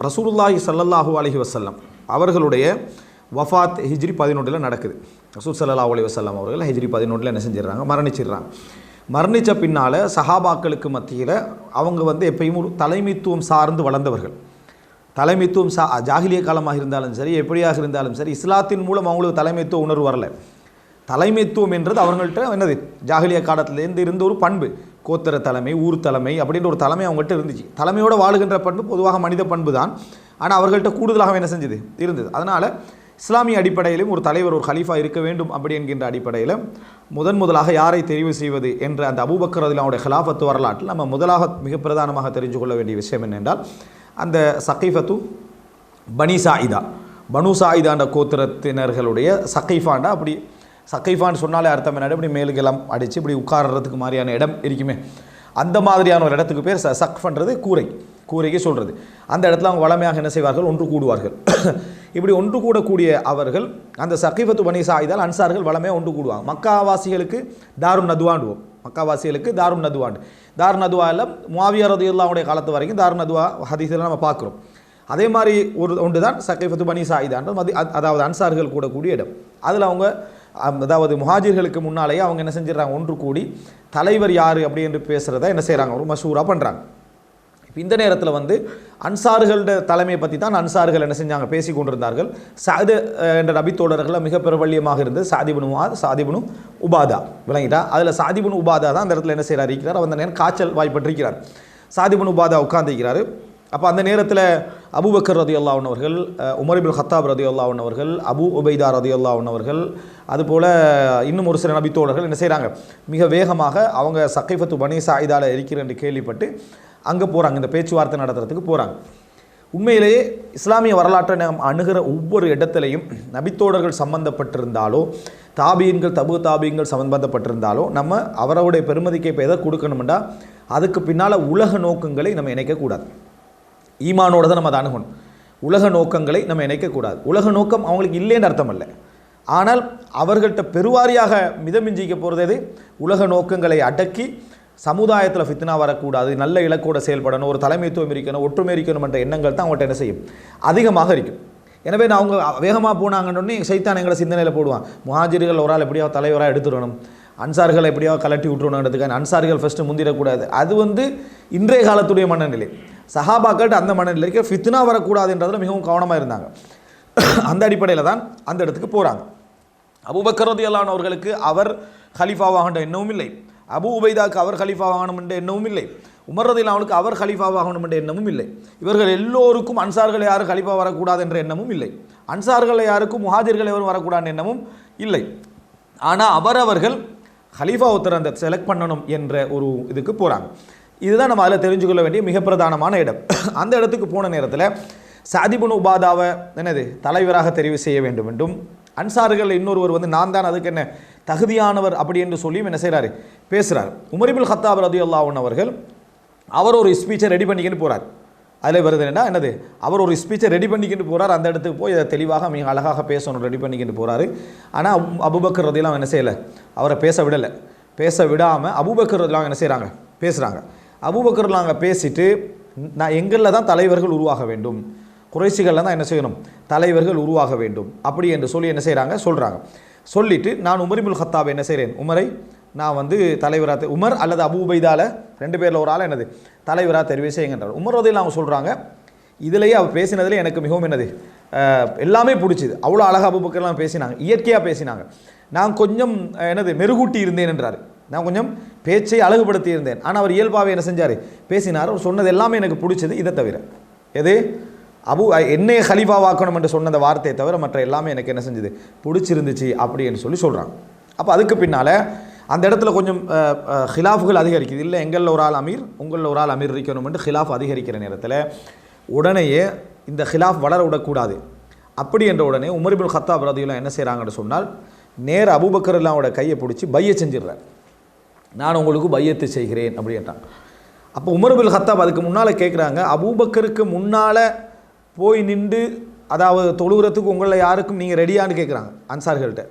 ரசூலுல்லாஹி ஸல்லல்லாஹு அலைஹி வஸல்லம் அவர்களுடைய வஃபாத் ஹிஜ்ரி 11 நடக்குது. ரசூல் ஸல்லல்லாஹு அலைஹி வஸல்லம் அவர்கள் ஹிஜ்ரி 11 என்ன செஞ்சிடறாங்க, மரணிச்சிடுறாங்க. மரணித்த பின்னால் சஹாபாக்களுக்கு மத்தியில் அவங்க எப்பயும் ஒரு தலைமைத்துவம் சார்ந்து வளர்ந்தவர்கள். தலைமைத்துவம் ஜாகிலிய காலமாக இருந்தாலும் சரி, எப்படியாக இருந்தாலும் சரி, இஸ்லாத்தின் மூலம் அவங்களுக்கு தலைமைத்துவ உணர்வு வரல. தலைமைத்துவம் என்றது அவங்கள்ட்ட என்னது, ஜாகிலிய காலத்திலேருந்து இருந்த ஒரு பண்பு. கோத்திர தலைமை, ஊர் தலைமை அப்படின்ற ஒரு தலைமை அவங்கள்ட்ட இருந்துச்சு. தலைமையோடு வாழுகின்ற பண்பு பொதுவாக மனித பண்பு தான். ஆனால் அவர்கள்ட்ட கூடுதலாக என்ன செஞ்சது இருந்தது. அதனால் இஸ்லாமிய அடிப்படையிலும் ஒரு தலைவர், ஒரு ஹலீஃபா இருக்க வேண்டும் அப்படி என்கின்ற அடிப்படையில் முதலாக யாரை தெரிவு செய்வது என்ற அந்த அபூபக்கர் ரலியல்லாஹு அன்ஹு ஹிலாஃபத்து வரலாற்றில் நம்ம முதலாக மிக பிரதானமாக தெரிஞ்சு கொள்ள வேண்டிய விஷயம் என்னென்றால், அந்த சகீஃபத்து பனி சாயிதா, பனு சாயிதாண்ட கோத்திரத்தினர்களுடைய சகீஃபாண்டா, அப்படி சகைஃபான்னு சொன்னாலே அர்த்தம் என்ன, இப்படி மேலுக்கெல்லாம் அடித்து இப்படி உட்கார்றதுக்கு மாதிரியான இடம் இருக்குமே, அந்த மாதிரியான ஒரு இடத்துக்கு பேர் சக்ஃபன்றது கூரைக்கு சொல்கிறது. அந்த இடத்துல அவங்க வளமையாக என்ன செய்வார்கள், ஒன்று கூடுவார்கள். இப்படி ஒன்று கூடக்கூடிய அவர்கள் அந்த சகீஃபத்து பனி சாயிதால் அன்சார்கள் வளமையாக ஒன்று கூடுவாங்க. மக்காவாசிகளுக்கு தாருன் நதுவாண்டுவோம், மக்காவாசிகளுக்கு தாருன் நதுவாண்டு. தாருன் நதுவாவில் முஆவியா ரலியல்லாஹு அன்ஹு காலத்து வரைக்கும் தாருன் நதுவா ஹதீஸில் நம்ம பார்க்குறோம். அதே மாதிரி ஒன்று தான் சகீஃபத்து பனி சாயிதான்ற, அதாவது அன்சார்கள் கூடக்கூடிய இடம். அதில் அவங்க, அதாவது முஹாஜிர்களுக்கு முன்னாலேயே அவங்க என்ன செஞ்சிடறாங்க, ஒன்று கூடி தலைவர் யார் அப்படி என்று பேசுகிறத என்ன செய்கிறாங்க, ஒரு மஷூராக பண்ணுறாங்க. இப்போ இந்த நேரத்தில் அன்சார்களோட தலைமையை பற்றி தான் அன்சார்கள் என்ன செஞ்சாங்க, பேசி கொண்டிருந்தார்கள். சாது என்ற நபித்தோழர்களை மிக பிரபல்யமாக இருந்தது சாதிபுனு முஆத், சாதிபுனு உபாதா, விளங்கிட்டா. அதில் சாதிபுனு உபாதா தான் அந்த இடத்துல என்ன செய்கிறார் இருக்கிறார். அந்த நேரம் காய்ச்சல் வாய்ப்பட்டிருக்கிறார். சாதிபுனு உபாதா உட்கார்ந்திருக்கிறார். அப்போ அந்த நேரத்தில் அபூபக்கர் ரலியல்லாஹு அன்ஹு அவர்கள், உமர் இப்னு கத்தாப் ரலியல்லாஹு அன்ஹு அவர்கள், அபூ உபைதா ரலியல்லாஹு அன்ஹு அவர்கள், அதுபோல் இன்னும் ஒரு சில நபித்தோழர்கள் என்ன செய்கிறாங்க, மிக வேகமாக அவங்க சகீஃபத்து பனி சாயிதால இருக்கிற என்று கேள்விப்பட்டு அங்கே போகிறாங்க, இந்த பேச்சுவார்த்தை நடத்துறதுக்கு போகிறாங்க. உண்மையிலேயே இஸ்லாமிய வரலாற்றை நாம் அணுகிற ஒவ்வொரு இடத்துலையும் நபித்தோழர்கள் சம்பந்தப்பட்டிருந்தாலோ, தாபீன்கள், தபு தாபீன்கள் சம்பந்தப்பட்டிருந்தாலோ, நம்ம அவருடைய பெருமதிக்கு இப்போ எதை கொடுக்கணும்னா அதுக்கு பின்னால் உலக நோக்கங்களை நம்ம இணைக்கக்கூடாது. ஈமானோடு தான் நம்ம அதை அணுகணும். உலக நோக்கங்களை நம்ம இணைக்கக்கூடாது. உலக நோக்கம் அவங்களுக்கு இல்லைன்னு அர்த்தம் அல்ல. ஆனால் அவர்கள்ட்ட பெருவாரியாக மிதமிஞ்சிக்க போகிறது எது, உலக நோக்கங்களை அடக்கி சமுதாயத்தில் ஃபித்னா வரக்கூடாது, நல்ல இலக்கோடு செயல்படணும், ஒரு தலைமைத்துவம் இருக்கணும், ஒற்றுமை இருக்கணும் என்ற எண்ணங்கள் தான் அவங்கள்ட்ட என்ன செய்யும், அதிகமாக இருக்கும். எனவே நான் அவங்க வேகமாக போனாங்கன்னொன்னே சைத்தான் எங்களை சிந்தனையில் போடுவான், முஹாஜிர்கள் ஒரு ஆள் எப்படியாவது தலைவராக எடுத்துடணும், அன்சார்களை எப்படியாவது கலட்டி விட்டுறணுன்றதுக்கான அன்சார்கள் ஃபஸ்ட்டு முந்திடக்கூடாது. அது இன்றைய காலத்துடைய மனநிலை. சஹாபாக்கள்கிட்ட அந்த மனநிலைக்கு ஃபித்னா வரக்கூடாதுன்றதில் மிகவும் கவனமாக இருந்தாங்க. அந்த அடிப்படையில் தான் அந்த இடத்துக்கு போகிறாங்க. அபூபக்கர் ரலியல்லாஹு அன்ஹு அவர்களுக்கு அவர் ஹலீஃபாவாகன்ற எண்ணமும் இல்லை, அபூ உபைதாவுக்கு அவர் ஹலீஃபாவாகணும் என்ற எண்ணமும் இல்லை, உமர் ரலியல்லாஹு அன்ஹுவுக்கு அவர் ஹலீஃபாவாகணும் என்ற எண்ணமும் இல்லை. இவர்கள் எல்லோருக்கும் அன்சார்கள் யாரும் ஹலீஃபா வரக்கூடாது என்ற எண்ணமும் இல்லை, அன்சார்கள் யாருக்கும் முஹாஜிர்கள் எவரும் வரக்கூடாது எண்ணமும் இல்லை. ஆனால் அவர்கள் ஹலீஃபா ஒருத்தர் அந்த செலக்ட் பண்ணணும் என்ற ஒரு இதுக்கு போகிறாங்க. இதுதான் நம்ம அதில் தெரிஞ்சுக்கொள்ள வேண்டிய மிக பிரதானமான இடம். அந்த இடத்துக்கு போன நேரத்தில் சாதிபுனு உபாதாவை என்னது தலைவராக தெரிவு செய்ய வேண்டும் என்றும், அன்சார்கள் இன்னொருவர் நான் தான் அதுக்கு என்ன தகுதியானவர் அப்படி என்று சொல்லியும் என்ன செய்கிறாரு, பேசுகிறார். உமர் இப்னு கத்தாப் ரலியல்லாஹு அன்ஹு அவர்கள் அவர் ஒரு ஸ்பீச்சை ரெடி பண்ணிக்கிட்டு போகிறார். அதில் வருது என்னது, அவர் ஒரு ஸ்பீச்சை ரெடி பண்ணிக்கிட்டு போகிறார். அந்த இடத்துக்கு போய் இதை தெளிவாக மிக அழகாக பேசணும் ரெடி பண்ணிக்கிட்டு போகிறாரு. ஆனால் அபூபக்கர் ரலியல்லாஹு என்ன செய்யலை, அவரை பேச விடலை. பேச விடாமல் அபூபக்கர் ரலியல்லாஹு என்ன செய்கிறாங்க, பேசுகிறாங்க. அபூபக்கர் நாங்கள் பேசிட்டு, நான் எங்களில் தான் தலைவர்கள் உருவாக வேண்டும், குறைசிகளில் தான் என்ன செய்யணும், தலைவர்கள் உருவாக வேண்டும் அப்படி என்று சொல்லி என்ன செய்கிறாங்க, சொல்லிவிட்டு நான் உமர் இப்னு கத்தாப் என்ன செய்கிறேன், உமரை நான் தலைவராக, உமர் அல்லது அபூ உபைதால ரெண்டு பேரில் ஒரு ஆள் என்னது தலைவராக தெரிவு செய்யுங்கன்றார். உமர் ரலியல்லாஹு அவங்க சொல்கிறாங்க, இதிலேயே அவர் பேசினதில் எனக்கு மிகவும் என்னது எல்லாமே பிடிச்சிது. அவ்வளோ அழகாக அபூபக்கர்லாம் பேசினாங்க, இயற்கையாக பேசினாங்க. நான் கொஞ்சம் என்னது மெருகூட்டி இருந்தேன் என்றார். நான் கொஞ்சம் பேச்சை அழகுபடுத்தி இருந்தேன். ஆனால் அவர் இயல்பாகவே என்ன செஞ்சார், பேசினார். அவர் சொன்னது எல்லாமே எனக்கு பிடிச்சது. இதை தவிர எது, என்னைய ஹலீஃபாவாக்கணும் என்று சொன்ன அந்த வார்த்தையை தவிர மற்ற எல்லாமே எனக்கு என்ன செஞ்சது, பிடிச்சிருந்துச்சு அப்படின்னு சொல்லி சொல்கிறாங்க. அப்போ அதுக்கு பின்னால் அந்த இடத்துல கொஞ்சம் ஹிலாஃபுகள் அதிகரிக்குது. இல்லை எங்களில் ஒரு ஆள் அமீர், உங்களில் ஒரு ஆள் அமீர் இருக்கணும் என்று ஹிலாஃப் அதிகரிக்கிற நேரத்தில் உடனேயே இந்த ஹிலாஃப் வளர விடக்கூடாது. அப்படி என்ற உடனே உமர் இப்னு கத்தாப் ரலியல்லாஹு என்ன செய்கிறாங்கன்னு சொன்னால், நேர அபூபக்கர் ரலியல்லாஹுவோட கையை பிடிச்சி பைய செஞ்சிடுறார். நான் உங்களுக்கு பையத்து செய்கிறேன் அப்படின்ட்டாங்க. அப்போ உமர் இப்னு கத்தாப் அதுக்கு முன்னால் கேட்குறாங்க, அபூபக்கருக்கு முன்னால் போய் நின்று அதாவது தொழுகிறதுக்கு உங்களை யாருக்கும் நீங்கள் ரெடியான்னு கேட்குறாங்க அன்சார்கள்ட்ட.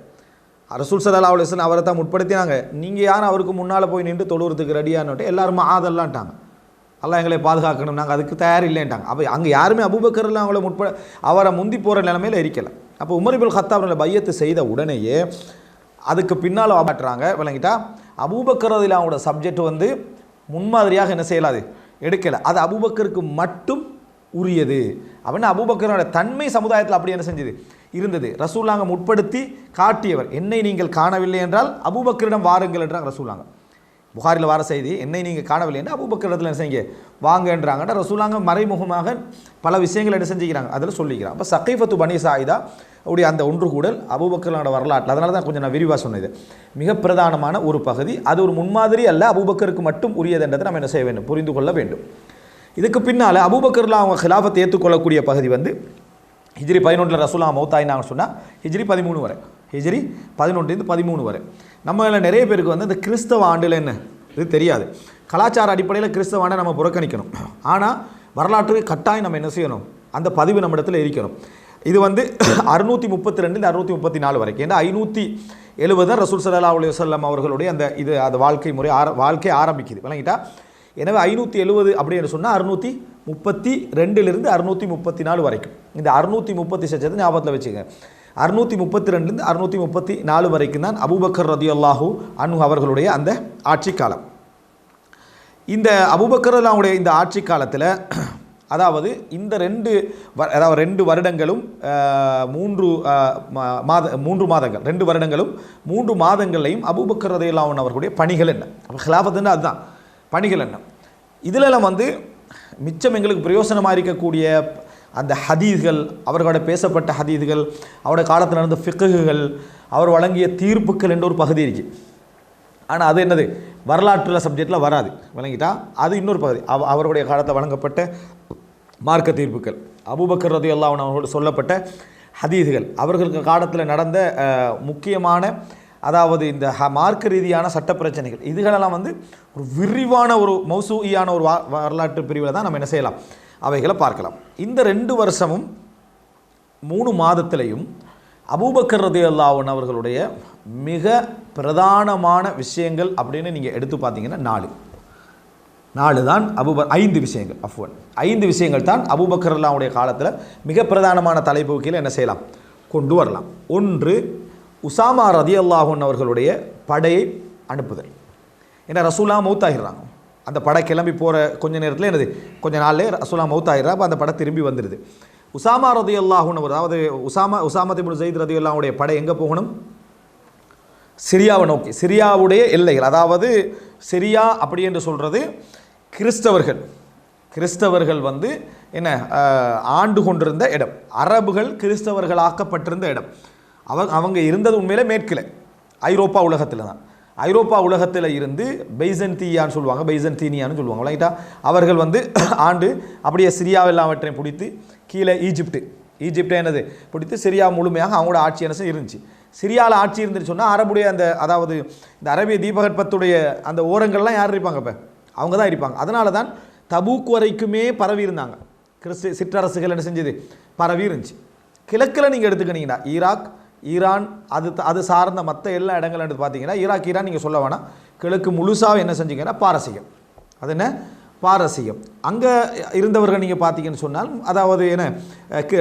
ரசூல் ஸல்லல்லாஹு அலைஹி வஸல்லம் அவரை தான் முற்படுத்தினாங்க, நீங்கள் யாரும் அவருக்கு முன்னால் போய் நின்று தொழுகிறதுக்கு ரெடியான்னுட்டு எல்லாரும் ஆதல்லான்ட்டாங்க. அல்லாஹ் எங்களை பாதுகாக்கணும், நாங்கள் அதுக்கு தயார் இல்லைன்ட்டாங்க. அப்போ அங்கே யாருமே அபூபக்கர்லாம் அவங்கள அவரை முந்தி போகிற நிலைமையில் இருக்கலை. அப்போ உமர் இப்னு கத்தாப் பையத்து செய்த உடனேயே அதுக்கு பின்னால் மாட்டுறாங்க. விளங்கிட்டா அபூபக்கர் அவங்களோட சப்ஜெக்ட் வந்து முன்மாதிரியாக என்ன செய்யலாது எடுக்கலை, அது அபூபக்கருக்கு மட்டும் உரியது அப்படின்னா அபூபக்கரோட தன்மை சமுதாயத்தில் அப்படி என்ன செஞ்சது இருந்தது. ரசூலாங்க முற்படுத்தி காட்டியவர், என்னை நீங்கள் காணவில்லை என்றால் அபூபக்கரிடம் வாருங்கள் என்றாங்க ரசூலாங்க. புகாரில் வார செய்தி, என்னை நீங்கள் காணவில்லை என்றால் அபூபக்கரிடத்தில் என்ன செய்யுங்க வாங்கன்றாங்கன்னா ரசூலாங்க மறைமுகமாக பல விஷயங்கள் என்ன செஞ்சுக்கிறாங்க அதில் சொல்லிக்கிறாங்க. அப்போ சகைஃபத்து பனி சாயிதா உடைய அந்த ஒன்று கூடல் அபூபக்கரோட வரலாற்றில், அதனால தான் கொஞ்சம் நான் விரிவாக சொன்னது, மிக பிரதானமான ஒரு பகுதி. அது ஒரு முன்மாதிரி அல்ல, அபூபக்கருக்கு மட்டும் உரியது என்றதை நம்ம என்ன செய்ய வேண்டும், புரிந்து கொள்ள வேண்டும். இதுக்கு பின்னால் அபூபக்கரில் அவங்க ஹிலாஃபத்தை ஏற்றுக்கொள்ளக்கூடிய பகுதி வந்து ஹிஜ்ரி 11 ரசூலா மௌத்தாயினாங்கன்னு சொன்னால் ஹிஜ்ரி 13 வரை, ஹிஜ்ரி 11 13 வரை. நம்மள நிறைய பேருக்கு வந்து இந்த கிறிஸ்தவ ஆண்டில் என்ன இது தெரியாது. கலாச்சார அடிப்படையில் கிறிஸ்தவ ஆண்டை நம்ம புறக்கணிக்கணும். ஆனால் வரலாற்று கட்டாயம் நம்ம என்ன செய்யணும், அந்த பதிவு நம்ம இடத்துல இருக்கணும். இது வந்து 632 634 வரைக்கும், ஏன்னா 570 ரசூல் ஸல்லல்லாஹு அலைஹி வஸல்லம் அவர்களுடைய அந்த இது அது வாழ்க்கை முறை வாழ்க்கை ஆரம்பிக்குது. விளங்கிட்டா. எனவே 570 அப்படின்னு சொன்னால் 632 634 வரைக்கும், இந்த 630 சச்சத்தை ஞாபகத்தில் வச்சுங்க. 632 634 வரைக்கும் தான் அபூபக்கர் ரதியல்லாஹு அன்ஹு அவர்களுடைய அந்த ஆட்சி காலம். இந்த அபூபக்கர் அவங்களுடைய இந்த ஆட்சி காலத்தில், அதாவது இந்த ரெண்டு வருடங்களும் 3 மாதங்கள் 2 வருடங்களும் 3 மாதங்களையும் அபூபக்கர் ரதியல்லாஹு அன்ஹு அவர்களுடைய பணிகள் என்ன, ஹிலாஃபத்துன்னா அதுதான் பணிகள் என்ன. இதிலெல்லாம் வந்து மிச்சம் எங்களுக்கு பிரயோசனமாக இருக்கக்கூடிய அந்த ஹதீஸ்கள், அவர்களோட பேசப்பட்ட ஹதீஸ்கள், அவருடைய காலத்தில் நடந்த ஃபிக்ஹுகள், அவர் வழங்கிய தீர்ப்புகள் என்ற ஒரு பகுதி இருக்குது. ஆனால் அது என்னது வரலாற்றில் சப்ஜெக்டில் வராது. விளங்கிட்டா. அது இன்னொரு பகுதி, அவருடைய காலத்தில் வழங்கப்பட்ட மார்க்க தீர்ப்புகள், அபூபக்கர் ரலியல்லாஹு அன்ஹு அவர்கள் சொல்லப்பட்ட ஹதீஸ்கள், அவர்களுக்கு காலத்தில் நடந்த முக்கியமான, அதாவது இந்த மார்க்க ரீதியான சட்ட பிரச்சனைகள், இதுகளெல்லாம் வந்து ஒரு விரிவான ஒரு மௌசூஇயான ஒரு வரலாற்று பிரிவில் தான் நம்ம என்ன செய்யலாம், அவைகளை பார்க்கலாம். இந்த 2 வருஷமும் 3 மாதத்திலையும் அபூபக்கர் ரலியல்லாஹு அன்ஹு அவர்களுடைய மிக பிரதானமான விஷயங்கள் அப்படின்னு நீங்கள் எடுத்து பார்த்தீங்கன்னா 4 தான் 5 விஷயங்கள், 5 விஷயங்கள் தான் அபூபக்கர் ரலியல்லாஹுடைய காலத்தில் மிக பிரதானமான தலைப்பு கீழே என்ன செய்யலாம், கொண்டு வரலாம். ஒன்று, உசாமா ரலியல்லாஹு அன்ஹு அவர்களுடைய படையை அனுப்புதல். ஏன்னா ரசூலா மௌத்தாகிறாங்க, அந்த படை கிளம்பி போகிற கொஞ்ச நேரத்தில் என்னது கொஞ்ச நாள்லே ரசூலா மௌத்தாகிறா. அப்போ அந்த படை திரும்பி வந்துடுது. உசாமா ரலியல்லாஹு அன்ஹு, அதாவது உசாமா இப்னு ஸைத் ரலியல்லாஹு அன்ஹுடைய படை எங்கே போகணும், சிரியாவை நோக்கி. சிரியாவுடைய எல்லைகள், அதாவது சிரியா அப்படி என்று சொல்கிறது கிறிஸ்தவர்கள் வந்து என்ன ஆண்டு கொண்டிருந்த இடம், அரபுகள் கிறிஸ்தவர்களாக்கப்பட்டிருந்த இடம். அவங்க இருந்தது உண்மையிலே மேற்கில் ஐரோப்பா உலகத்தில் தான். ஐரோப்பா உலகத்தில் இருந்து பெய்சன்தீனியான்னு சொல்லுவாங்க. ரைட்டா. அவர்கள் வந்து ஆண்டு அப்படியே சிரியா எல்லாவற்றையும் பிடித்து கீழே ஈஜிப்டை என்னது பிடித்து சிரியா முழுமையாக அவங்களோட ஆட்சி என்ன இருந்துச்சு. சிரியாவில் ஆட்சி இருந்துன்னு சொன்னால் அரபுடைய அந்த, அதாவது இந்த அரபிய தீபகற்பத்துடைய அந்த ஓரங்கள்லாம் யார் இருப்பாங்க, இப்போ அவங்க தான் இருப்பாங்க. அதனால தான் தபூக் வரைக்குமே பரவி இருந்தாங்க. சிற்றரசுகள் என்ன செஞ்சது, பரவி இருந்துச்சு. கிழக்கில் நீங்கள் எடுத்துக்கினீங்கன்னா ஈராக், ஈரான், அது சார்ந்த மற்ற எல்லா இடங்கள் எடுத்து பார்த்தீங்கன்னா ஈராக், ஈரான் நீங்கள் சொல்ல வேணாம். கிழக்கு முழுசாக என்ன செஞ்சீங்கன்னா பாரசீகம். அது என்ன பாரசீகம். அங்கே இருந்தவர்கள் நீங்கள் பார்த்தீங்கன்னு சொன்னால், அதாவது என்ன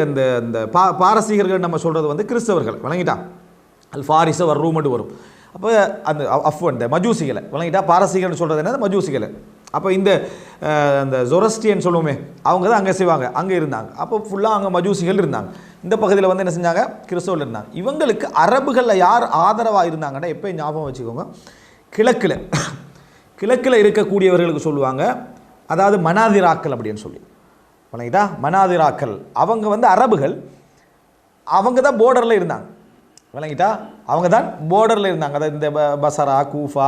இந்த பாரசீகர்கள் நம்ம சொல்கிறது வந்து கிறிஸ்தவர்கள். விளங்கிட்டா. அல் ஃபாரிஸை ரூமட்டு வரும். அப்போ அந்த இந்த மஜூசிகளை விளங்கிட்டா. பாரசீகர்னு சொல்கிறது என்ன, மஜூசிகளை. அப்போ இந்த ஜொரஸ்டியன் சொல்லுவோமே, அவங்க தான் அங்கே செய்வாங்க, அங்கே இருந்தாங்க. அப்போ ஃபுல்லாக அங்கே மஜூசிகள் இருந்தாங்க. இந்த பகுதியில் வந்து என்ன செஞ்சாங்க, கிறிஸ்தவர்கள் இருந்தாங்க. இவங்களுக்கு அரபுகளில் யார் ஆதரவாக இருந்தாங்கன்னா, எப்போயும் ஞாபகம் வச்சுக்கோங்க, கிழக்கில் இருக்கக்கூடியவர்களுக்கு சொல்லுவாங்க, அதாவது மனாதிராக்கள் அப்படின்னு சொல்லி. விளங்கிட்டா. மனாதிராக்கள் அவங்க வந்து அரபுகள், அவங்க தான் போர்டரில் இருந்தாங்க. விளங்கிட்டா. அவங்க தான் போர்டரில் இருந்தாங்க. அதாவது இந்த பசரா, கூஃபா,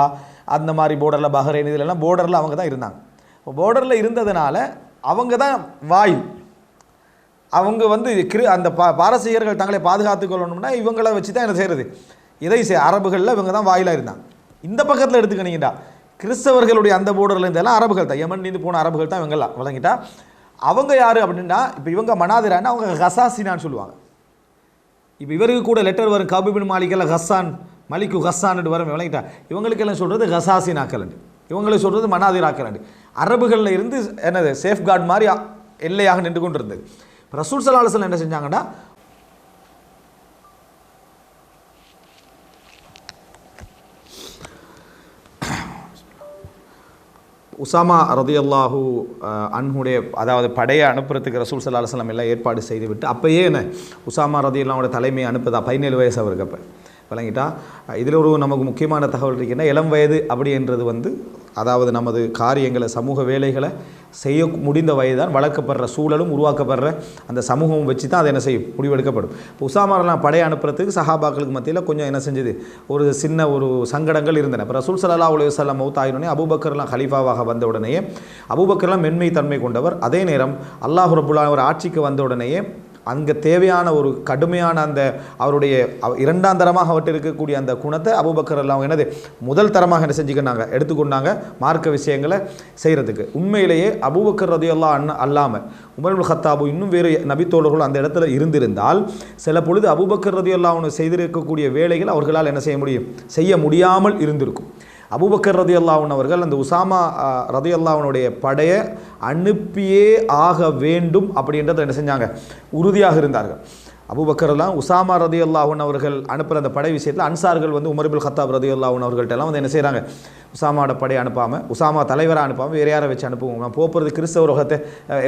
அந்த மாதிரி போர்டரில், பஹ்ரைன், இதிலெல்லாம் போர்டரில் அவங்க தான் இருந்தாங்க. இப்போ போர்டரில் இருந்ததுனால அவங்க தான் வாயில். அவங்க வந்து அந்த பாரசீகர்கள் தங்களை பாதுகாத்து கொள்ளணும்னா இவங்களை வச்சு தான் என்ன செய்கிறது, அரபுகளில் இவங்க தான் வாயிலாக இருந்தாங்க. இந்த பக்கத்தில் எடுத்துக்கினீங்கடா, கிறிஸ்தவர்களுடைய அந்த போர்டரில் இருந்தாலும் அரபுகள் தான், யமன்லேருந்து போன அரபுகள் தான் இவங்கெல்லாம். விளங்கிட்டா. அவங்க யார் அப்படின்னா, இப்போ இவங்க மனாதிரான்னா அவங்க ஹசாசினான்னு சொல்லுவாங்க. இப்போ இவருக்கு கூட லெட்டர் வரும், கபிபின் மாலிக்கெல்லாம் ஹஸ்ஸான், மலிக்கு ஹஸ்ஸான்னு வரும். விளங்கிட்டா. இவங்களுக்கெல்லாம் சொல்கிறது ஹசாசினாக்கள், இவங்களை சொல்கிறது மனாதிராக்கள். அரபுகளில் இருந்து என்னது சேஃப்கார்டு மாதிரி எல்லையாக நின்று கொண்டு இருந்தது. ரசூல் ஸல்லல்லாஹு அலைஹி வஸல்லம் என்ன செஞ்சாங்கன்னா, உசாமா ரதியல்லாஹு அன்ஹுடைய அதாவது படையை அனுப்புறதுக்கு ரசூல் ஸல்லல்லாஹு அலைஹி வஸல்லம் எல்லாம் ஏற்பாடு செய்துவிட்டு அப்பயே என்ன உசாமா ரதியல்லாஹுடைய தலைமையை அனுப்புதா 17 வயசு அவருக்கு. அப்போ விளங்கிட்டா. இதில் ஒரு நமக்கு முக்கியமான தகவல் இருக்குன்னா, இளம் வயது அப்படின்றது வந்து அதாவது நமது காரியங்களை சமூக வேலைகளை செய்ய முடிந்த வயது தான் வளர்க்கப்படுற சூழலும் உருவாக்கப்படுற அந்த சமூகமும் வச்சு தான் அது என்ன செய்யும் முடிவெடுக்கப்படும். இப்போ உசாமாரெலாம் படையை அனுப்புறதுக்கு சஹாபாக்களுக்கு மத்தியில் கொஞ்சம் என்ன செஞ்சது ஒரு சின்ன ஒரு சங்கடங்கள் இருந்தன. இப்போ ரசூல் ஸல்லல்லாஹு அலைஹி வஸல்லம் மௌத்தாயினோடனே அபூபக்கர்லாம் ஹலீஃபாவாக வந்த உடனேயே அபூபக்கர்லாம் மென்மை தன்மை கொண்டவர். அதே நேரம் அல்லாஹ் ரப்புல் ஆலமீன் ஒரு ஆட்சிக்கு வந்த உடனேயே அங்கே தேவையான ஒரு கடுமையான அந்த அவருடைய இரண்டாம் தரமாக அவர்கிட்ட இருக்கக்கூடிய அந்த குணத்தை அபூபக்கர் எல்லாம் என்னது முதல் தரமாக என்ன செஞ்சுக்கினாங்க எடுத்துக்கொண்டாங்க மார்க்க விஷயங்களை செய்கிறதுக்கு. உண்மையிலேயே அபூபக்கர் ரலியல்லாஹு அல்லாமல் உமர் இப்னு கத்தாபு இன்னும் வேறு நபித்தோழர்கள் அந்த இடத்துல இருந்திருந்தால் சில பொழுது அபூபக்கர் ரலியல்லாஹு செய்திருக்கக்கூடிய வேலைகள் அவர்களால் என்ன செய்ய முடியாமல் இருந்திருக்கும். அபூபக்கர் ரலியல்லாஹு அவர்கள் அந்த உசாமா ரலியல்லாஹுடைய படையை அனுப்பியே ஆக வேண்டும் அப்படின்றத என்ன செஞ்சாங்க உறுதியாக இருந்தார்கள். அபூபக்கர்லாம் உசாமா ரலியல்லாஹு அவர்கள் அனுப்புகிற அந்த படை விஷயத்தில் அன்சார்கள் வந்து உமர் இப்னு கத்தாப் ரலியல்லாஹு அவர்கள்ட்ட எல்லாம் வந்து என்ன செய்கிறாங்க, உசாமாவோட படையை அனுப்பாமல் உசாமா தலைவராக அனுப்பாமல் வேறு யாரை வச்சு அனுப்புவோம், நான் போகிறது கிறிஸ்தவ உலகத்தை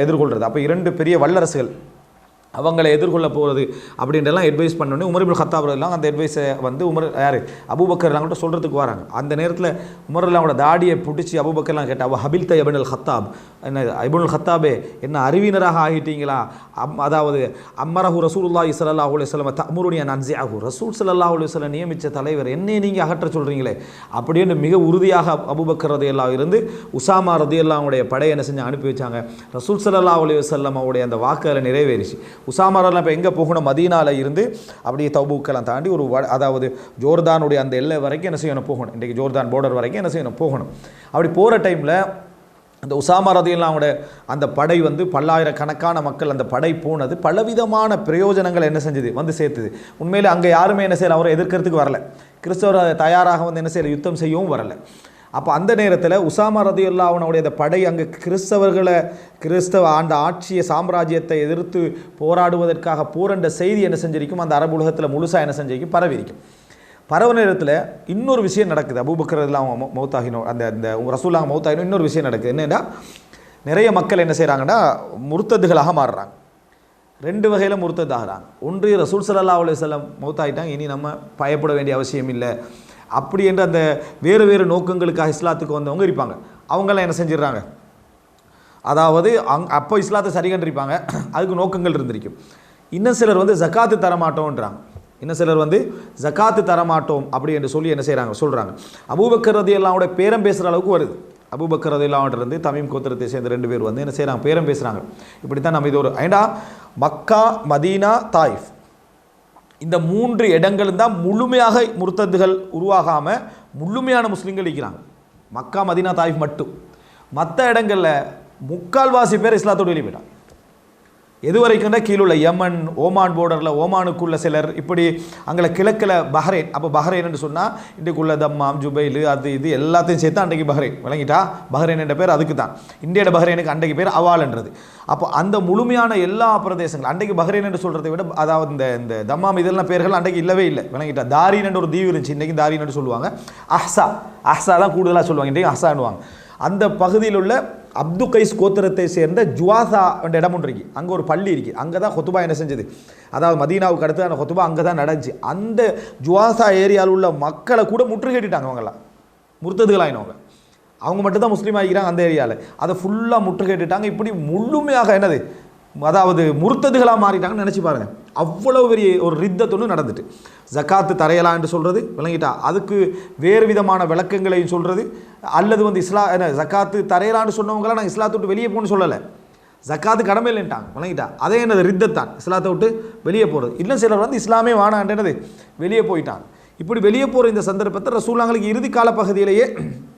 எதிர்கொள்கிறது. அப்போ 2 பெரிய வல்லரசுகள் அவங்களை எதிர்கொள்ள போகிறது அப்படின்றலாம் அட்வைஸ் பண்ணோன்னே உமர் இப்னு கத்தாப் ரலியல்லாஹு அந்த அட்வைஸை வந்து அபூபக்கர்லாம் கூட சொல்கிறதுக்கு வராங்க. அந்த நேரத்தில் உமர்லாவோட தாடியை பிடிச்சி அபூபக்கர்லாம் கேட்டால் அவ ஹபில்த இப்னுல் கத்தாப், என்ன இப்னுல் கத்தாபே என்ன அறிவினராக ஆகிட்டீங்களா, அதாவது அம்மரஹு ரசூலுல்லாஹி ஸல்லல்லாஹு அலைஹி வஸல்லம் தஅமுருனி அன் அன்ஸிஅஹு, ரசூல் ஸல்லல்லாஹு அலைஹி வஸல்லம் நியமித்த தலைவர் என்னை நீங்கள் அகற்ற சொல்கிறீங்களே அப்படின்னு மிக உறுதியாக அபூபக்கர் ரலியல்லாஹு இருந்து உசாமா ரலியல்லாஹுடைய படையை என்ன செஞ்சு அனுப்பி வச்சாங்க. ரசூல் ஸல்லல்லாஹு அலைஹி வஸல்லம் அவருடைய அந்த வாக்குகளை நிறைவேறிச்சு. உசாமாரெல்லாம் இப்போ எங்கே போகணும், மதீனாவில் இருந்து அப்படியே தபூக்கெல்லாம் தாண்டி ஒரு அதாவது ஜோர்தானுடைய அந்த எல்லை வரைக்கும் என்ன செய்யணும் போகணும், இன்றைக்கு ஜோர்தான் பார்டர் வரைக்கும் என்ன செய்யணும் போகணும். அப்படி போகிற டைமில் அந்த உசாமா ரலியல்லாஹுடைய அந்த படை வந்து பல்லாயிரக்கணக்கான மக்கள் அந்த படை போனது பலவிதமான பிரயோஜனங்கள் என்ன செஞ்சது வந்து சேர்த்துது. உண்மையில் அங்கே யாருமே என்ன செய்யலை அவரை எதிர்க்கிறதுக்கு வரலை, கிறிஸ்தவர் தயாராக வந்து என்ன செய்யலை யுத்தம் செய்யவும் வரலை. அப்போ அந்த நேரத்தில் உசாமா ரலியல்லாஹுடைய அந்த படை அங்கே கிறிஸ்தவ ஆண்ட ஆட்சிய சாம்ராஜ்யத்தை எதிர்த்து போராடுவதற்காக போரண்ட செய்தி என்ன செஞ்சிருக்கும் அந்த அரபு உலகத்தில் முழுசாக என்ன செஞ்சிருக்கும் பரவிருக்கும். பரவ நேரத்தில் இன்னொரு விஷயம் நடக்குது. அபூபக்கர் ரலியல்லாஹு மௌத்தாகினோம் அந்த ரசூலுல்லாஹ் மௌத்தாகினோம் இன்னொரு விஷயம் நடக்குது. என்னென்னா நிறைய மக்கள் என்ன செய்கிறாங்கன்னா முர்த்ததுகளாக மாறுறாங்க. 2 வகையில் முர்த்ததாகிறாங்க. ஒன்று ரசூல் ஸல்லல்லாஹு அலைஹி வஸல்லம் மௌத்தாகிட்டாங்க, இனி நம்ம பயப்பட வேண்டிய அவசியம் இல்லை அப்படி என்று அந்த வேறு நோக்கங்களுக்காக இஸ்லாத்துக்கு வந்தவங்க இருப்பாங்க. அவங்களாம் என்ன செஞ்சிடறாங்க, அதாவது அப்போ இஸ்லாத்தை சரி கண்டிருப்பாங்க, அதுக்கு நோக்கங்கள் இருந்திருக்கும். இன்னும் சிலர் வந்து ஜக்காத்து தரமாட்டோன்றாங்க, இன்னும் சிலர் வந்து ஜக்காத்து தரமாட்டோம் அப்படி என்று சொல்லி என்ன சொல்கிறாங்க. அபூபக்கர் ரலியல்லாஹுடைய பேரம் பேசுகிற அளவுக்கு வருது. அபூபக்கர் ரலியல்லாஹு இருந்து தமீம் கோத்திரத்தை சேர்ந்த 2 பேர் வந்து என்ன செய்கிறாங்க பேரம் பேசுகிறாங்க. இப்படித்தான் நம்ம இது ஒரு ஏண்டா மக்கா மதீனா தாயிஃப் இந்த 3 இடங்களும் தான் முழுமையாக முர்த்ததுகள் உருவாகாமல் முழுமையான முஸ்லீம்கள் இருக்கிறாங்க. மக்கா மதீனா தாயிஃப் மட்டும். மற்ற இடங்களில் முக்கால்வாசி பேர் இஸ்லாத்தோடு வெளியே போயிட்டாங்க. எது வரைக்கும்னா கீழுள்ள யமன் ஓமான் போர்டரில் ஓமானுக்குள்ள சிலர் இப்படி அங்கே கிழக்கில் பஹ்ரைன். அப்போ பஹ்ரைன்னு சொன்னால் இன்றைக்குள்ள தம்மாம் ஜுபைலு அது இது எல்லாத்தையும் சேர்த்து அன்றைக்கு பஹ்ரைன் விளங்கிட்டா. பஹ்ரைன் என்ற பேர் அதுக்கு தான். இந்தியோட பஹ்ரைனுக்கு அன்றைக்கு பேர் அவால்ன்றது. அப்போ அந்த முழுமையான எல்லா பிரதேசங்கள் அன்றைக்கு பஹ்ரைன் என்று சொல்கிறதை விட அதாவது இந்த தம்மாம் இதெல்லாம் பேர்கள் அன்றைக்கு இல்லவே இல்லை விளங்கிட்டா. தாரின் என்ற ஒரு தீவு இருந்துச்சு, இன்றைக்கு தாரின் என்று சொல்லுவாங்க. அஹ்சா தான் கூடுதலாக சொல்லுவாங்க, இன்றைக்கு அஹ்சான்னுவாங்க. அந்த பகுதியில் உள்ள அப்து கைஸ் கோத்திரத்தை சேர்ந்த ஜுவாசா என்ற இடம் ஒன்று இருக்குது. அங்கே ஒரு பள்ளி இருக்குது. அங்கே தான் ஹொத்துபா என்ன செஞ்சது, அதாவது மதீனாவுக்கு அடுத்து அந்த ஹொத்துபா அங்கே தான் நடந்துச்சு. அந்த ஜுவாசா ஏரியாவில் உள்ள மக்களை கூட முற்றுகையிட்டாங்க. அவங்களாம் முர்த்ததுகளாயினவங்க, அவங்க மட்டும்தான் முஸ்லீம் ஆகிக்கிறாங்க அந்த ஏரியாவில். அதை ஃபுல்லாக முற்றுகையிட்டாங்க. இப்படி முழுமையாக என்னது அதாவது முர்த்ததுகளாக மாறிட்டாங்கன்னு நினச்சி பாருங்கள். அவ்வளவு பெரிய ஒரு ரித்தத்தொன்று நடந்துட்டு ஜக்காத்து தரையலாம் என்று சொல்கிறது விளங்கிட்டா. அதுக்கு வேறு விதமான விளக்கங்களையும் சொல்கிறது. அல்லது வந்து ஜக்காத்து தரையலான்னு சொன்னவங்களாம் நாங்கள் இஸ்லாத்தை விட்டு வெளியே போகணும்னு சொல்லலை, ஜக்காத்து கடமை இல்லைன்ட்டாங்க விளங்கிட்டா. அதே என்னது ரித்தத்தான், இஸ்லாத்தை விட்டு வெளியே போகிறது. இன்னும் சிலர் வந்து இஸ்லாமே வானான்றது வெளியே போயிட்டாங்க. இப்படி வெளியே போகிற இந்த சந்தர்ப்பத்தை ரசூலுல்லாஹ்களுக்கு இறுதி கால பகுதியிலேயே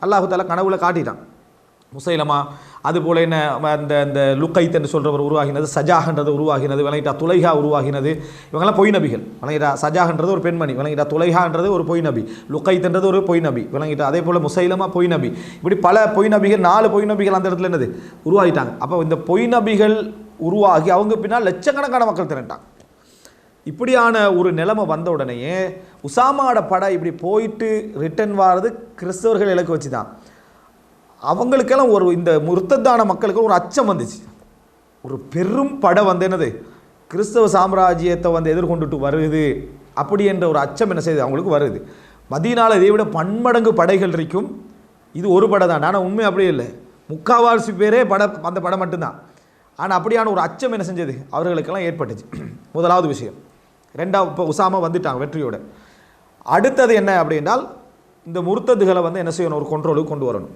அல்லாஹ் தஆலா கனவுல காட்டிட்டான். முசைலமா, அதுபோல் என்ன அந்த அந்த லுக்கைத் என்று சொல்கிறவர் உருவாகினது, சஜாகன்றது உருவாகினது, விளங்கிட்டா துலைஹா உருவாகினது. இவங்கெல்லாம் பொய் நபிகள், விளங்கிட்டா. சஜாகன்றது ஒரு பெண்மணி, விளங்கிட்டா. துலைஹான்றது ஒரு பொய் நபி, லுக்கைத்ன்றது ஒரு பொய் நபி, விளங்கிட்டா. அதே போல் முசைலமா பொய் நபி. இப்படி பல பொய் நபிகள், 4 பொய் நபிகள் அந்த இடத்துல என்னது உருவாகிட்டாங்க. அப்போ இந்த பொய் நபிகள் உருவாகி அவங்க பின்னால் லட்சக்கணக்கான மக்கள் திரண்டாங்க. இப்படியான ஒரு நிலைமை வந்த உடனேயே உசாமாட படை இப்படி போயிட்டு ரிட்டர்ன் வாரது கிறிஸ்தவர்கள் இலக்கு வச்சு தான். அவங்களுக்கெல்லாம் ஒரு இந்த முர்த்தத்தான மக்களுக்கு ஒரு அச்சம் வந்துச்சு. ஒரு பெரும் படை வந்து என்னது கிறிஸ்தவ சாம்ராஜ்யத்தை வந்து எதிர்கொண்டுட்டு வருது அப்படி என்ற ஒரு அச்சம் என்ன செய்யுது அவங்களுக்கு வருது. மதீனால இதை விட பன்மடங்கு படைகள் இருக்கும். இது ஒரு படை தான். ஆனால் உண்மை அப்படியே இல்லை, முக்கால்வாசி பேரே அந்த படை மட்டும்தான். ஆனால் அப்படியான ஒரு அச்சம் என்ன செஞ்சது அவர்களுக்கெல்லாம் ஏற்பட்டுச்சு. முதலாவது விஷயம். ரெண்டாவது, இப்போ உசாமா வந்துட்டாங்க வெற்றியோட. அடுத்தது என்ன அப்படின்னால் இந்த முர்த்ததுகளை வந்து என்ன செய்யணும், ஒரு கண்ட்ரோலுக்கு கொண்டு வரணும்.